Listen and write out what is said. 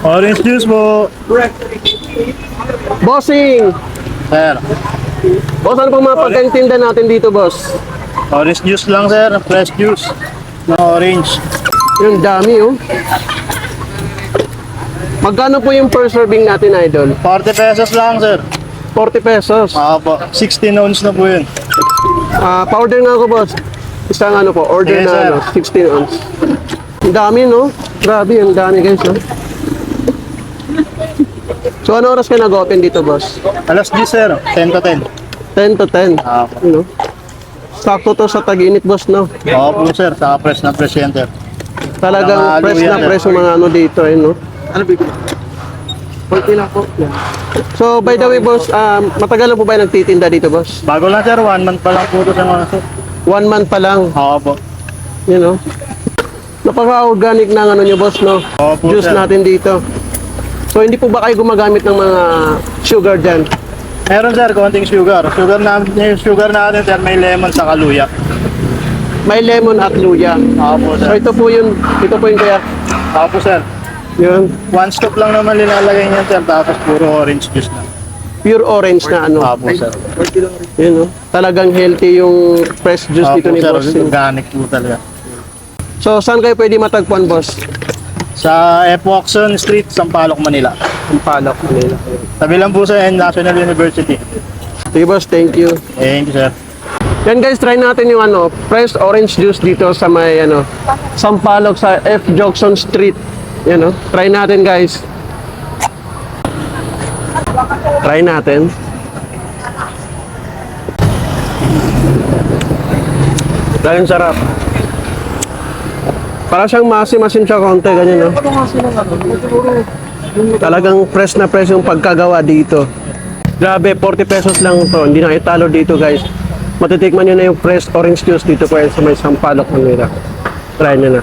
Orange juice po. Bossing! Sir. Boss, ano pang mga pagkaintinda natin dito, boss? Orange juice lang, sir. Fresh juice. Na orange. Yung dami, oh. Magkano po yung per serving natin, idol? 40 pesos lang, sir. 40 pesos. Po. 16 ounce na po yun. Pa-order nga ako, boss. Isang ano po, order Yes, na sir. ano, 16 ounce. Ang dami, no? Grabe, ang dami, guys, no? So, ano oras ka nag-open dito, boss? Alas 10, sir. 10 to 10. 10 to 10. Po. You know? Sakto to sa tag-init, boss, no? Po, sir. Saka fresh na fresh yan, sir. Talagang Mga fresh luya, na sir. fresh yung mga ano dito, eh, no? Ano, bibili? 40 lang po. So, by the way, boss, matagal na po ba yung nagtitinda dito, boss? Bago lang, sir. 1 month pa lang po ito sa mga, sir. 1 month pa lang, Po. you know? Napaka-organic ng ano nyo, boss, no? Opo, Juice sir. natin dito. So, hindi po ba kayo gumagamit ng mga sugar dyan? Meron, sir. Konting sugar. Yung sugar natin, sir. May lemon sa kaluya. May lemon at luya. Po, So, sir. ito po yung kaya, Po, sir. yun, One stop lang naman nilalagay niyan, sir. Tapos puro orange juice na. pure orange na ano. Po, sir. Yun, no? Talagang healthy yung fresh juice dito Po, ni sir. boss. Organic po talaga. So, saan kayo pwede matagpuan, boss? Sa Epoxon Street, Sampaloc, Manila. Ang palak nila. Tabi lang po sa National University. Sige, boss, thank you. Thank you, sir. Yan guys, try natin yung ano, fresh orange juice dito sa may ano, Sampaloc sa F. Jackson Street. Yan, no? Try natin, guys. Try natin. Dahil sarap. Para siyang masim-masim siya konti, ganyan, no? Talagang fresh na fresh yung pagkagawa dito. Grabe, 40 pesos lang to. Hindi na italo dito, guys. Matitikman nyo na yung fresh orange juice dito po yan sa may Sampaloc, Manila. Try nyo na.